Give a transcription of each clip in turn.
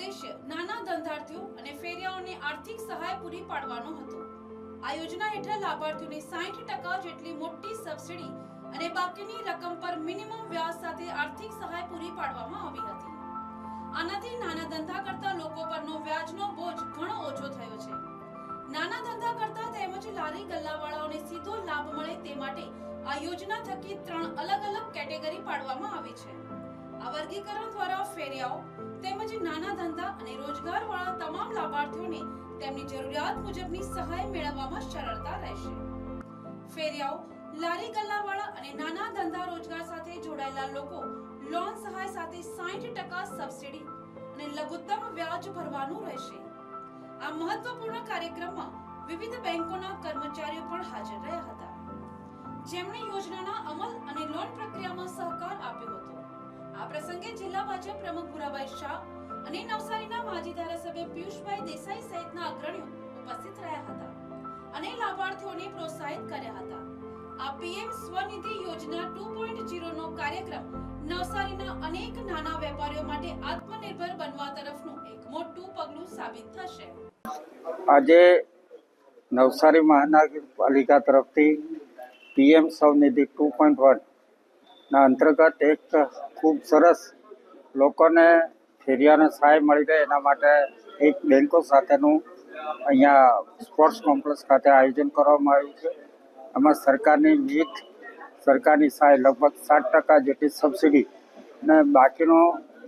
ઉદ્દેશ્ય નાના ધંધાર્થીઓ અને ફેરિયાઓને આર્થિક સહાય પૂરી પાડવાનો હતો। આ યોજના હેઠળ લાભાર્થીઓને 60% જેટલી મોટી સબસિડી અને બાકીની રકમ પર મિનિમમ વ્યાજ સાથે આર્થિક સહાય પૂરી પાડવામાં આવી હતી। આનાથી નાના ધંધા કરતા લોકો પરનો વ્યાજનો બોજ ઘણો ઓછો થયો છે। નાના ધંધા કરતા તેમજ લારી ગલ્લાવાળાઓને સીધો લાભ મળે તે માટે આ યોજના થકી 3 અલગ અલગ કેટેગરી પાડવામાં આવી છે। આ વર્ગીકરણ દ્વારા ફેરિયાઓ તેમજ નાના ધંધા અને રોજગારવાળા તમામ લાભાર્થીઓને તેમની જરૂરિયાત મુજબની સહાય મેળવવામાં સરળતા રહેશે। ફેરિયાઓ, લારી ગલ્લાવાળા અને નાના ધંધા રોજગાર સાથે જોડાયેલા લોકો લોન સહાય સાથે 60% સબસિડી અને લઘુત્તમ વ્યાજ ભરવાનું રહેશે। આ મહત્વપૂર્ણ કાર્યક્રમમાં વિવિધ બેંકોના કર્મચારીઓ પણ હાજર રહ્યા હતા, જેમણે યોજનાના અમલ અને લોન પ્રક્રિયામાં સહકાર આપ્યો હતો। આ પ્રસંગે જિલ્લા ભાજપ પ્રમુખ ભુરાભાઈ શાહ અને નવસારીના માજી ધારાસભ્ય પિયુષભાઈ દેસાઈ સહિતના અગ્રણીઓ ઉપસ્થિત રહ્યા હતા અને લાભાર્થીઓને પ્રોત્સાહિત કર્યા હતા। આ પીએમ સ્વનિધિ યોજના 2.0 નો કાર્યક્રમ નવસારીના અનેક નાના વેપારીઓ માટે આત્મનિર્ભર બનવા તરફનું એક મોટું પગલું સાબિત થશે। આજે નવસારી મહાનગરપાલિકા તરફથી પીએમ સ્વનિધિ 2.1 ના અંતર્ગત એક ખૂબ સરસ લોકોને ફેરિયાને સહાય મળી રહે એના માટે એક બેંકો સાથેનું અહીંયા સ્પોર્ટ્સ કોમ્પ્લેક્સ ખાતે આયોજન કરવામાં આવ્યું છે। એમાં સરકારની સહાય લગભગ 60% જેટલી સબસિડી અને બાકીનો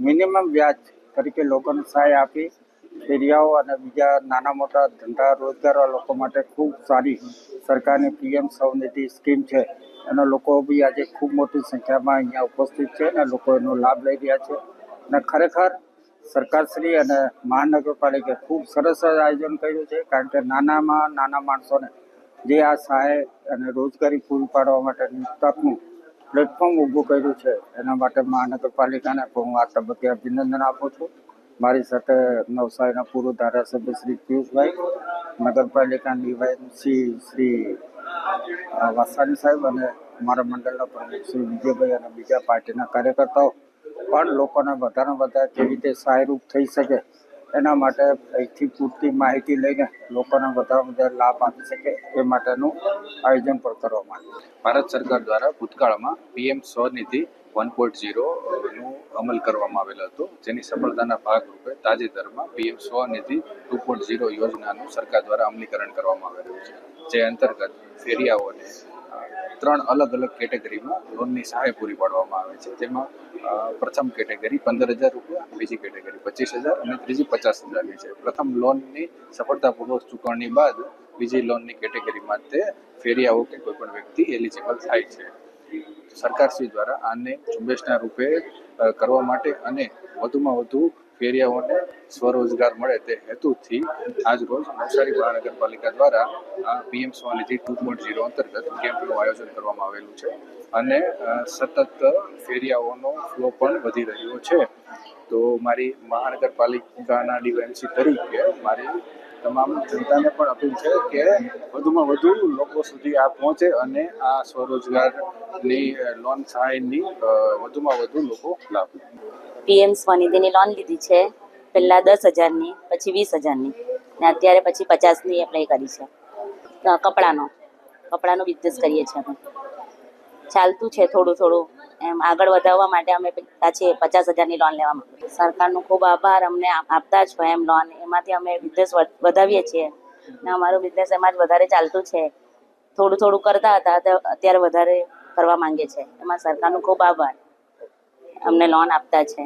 મિનિમમ વ્યાજ તરીકે લોકોને સહાય આપી ફેરિયાઓ અને બીજા નાના મોટા ધંધા રોજગારવાળા લોકો માટે ખૂબ સારી સરકારની પીએમ સ્વનિધિ સ્કીમ છે। એના લોકો બી આજે ખૂબ મોટી સંખ્યામાં અહીંયા ઉપસ્થિત છે અને લોકો એનો લાભ લઈ રહ્યા છે અને ખરેખર સરકારશ્રી અને મહાનગરપાલિકાએ ખૂબ સરસ આયોજન કર્યું છે, કારણ કે નાના માણસોને જે આ સહાય અને રોજગારી પૂરી પાડવા માટેની તકનું પ્લેટફોર્મ ઊભું કર્યું છે, એના માટે મહાનગરપાલિકાને હું આ તબક્કે અભિનંદન આપું છું। મારી સાથે નવસારીના પૂર્વ ધારાસભ્ય શ્રી પિયુષભાઈ, નગરપાલિકાના ડીવાયસી શ્રી વાસાણી સાહેબ અને અમારા મંડળના પ્રમુખ શ્રી વિજયભાઈ અને બીજા પાર્ટીના કાર્યકર્તાઓ પણ લોકોને વધારે વધારે કેવી રીતે સહાયરૂપ થઈ શકે એના માટે અહીંથી પૂરતી માહિતી લઈને લોકોને વધારે લાભ આપી શકે એ માટેનું આયોજન પણ કરવામાં આવ્યું। ભારત સરકાર દ્વારા ભૂતકાળમાં પીએમ સ્વનિધિ 1.0 નું અમલ કરવામાં આવેલો હતો, જેની સફળતાના ભાગરૂપે તાજેતરમાં પીએમ સ્વનિધિ 2.0 યોજનાનું સરકાર દ્વારા અમલીકરણ કરવામાં આવેલું છે, જે અંતર્ગત ફેરિયાઓને 3 અલગ અલગ કેટેગરીમાં લોનની સહાય પૂરી પાડવામાં આવે છે। તેમાં પ્રથમ કેટેગરી 15,000 રૂપિયા, બીજી કેટેગરી 25,000 અને ત્રીજી 50,000ની છે। પ્રથમ લોનની સફળતાપૂર્વક ચૂકવણી બાદ બીજી લોનની કેટેગરીમાં તે ફેરિયાઓ કે કોઈ પણ વ્યક્તિ એલિજિબલ થાય છે। સરકારશ્રી દ્વારા આને ઝુંબેશના રૂપે કરવા માટે અને વધુમાં વધુ ફેરિયાઓને સ્વરોજગાર મળે તે હેતુથી આજરોજ નવસારી મહાનગરપાલિકા દ્વારા આ પીએમ સ્વનિધિ 2.0 અંતર્ગત કેમ્પનું આયોજન કરવામાં આવેલું છે અને સતત ફેરિયાઓનો ફ્લો પણ વધી રહ્યો છે। તો મારી મહાનગરપાલિકાના ડીવાયસી તરીકે મારી તમામ જનતાને પણ અપીલ છે કે વધુમાં વધુ લોકો સુધી આ પહોંચે અને આ સ્વરોજગારની લોન સહાયની વધુમાં વધુ લોકો લાભ લે। પીએમ સ્વનિધિની લોન લીધી છે, પહેલાં 10,000ની, પછી 20,000ની ને અત્યારે પછી 50ની એપ્લાય કરી છે। કપડાનો બિઝનેસ કરીએ છીએ અમે, ચાલતું છે થોડું એમ આગળ વધારવા માટે અમે પાછી 50,000ની લોન લેવા માંગીએ। સરકારનો ખૂબ આભાર, અમને આપતા જ હોય એમ લોન, એમાંથી અમે બિઝનેસ વધાવીએ છીએ ને અમારું બિઝનેસ એમાં જ વધારે ચાલતું છે। થોડું કરતા હતા, અત્યારે વધારે કરવા માંગે છે, એમાં સરકારનો ખૂબ આભાર, અમને લોન આપતા છે।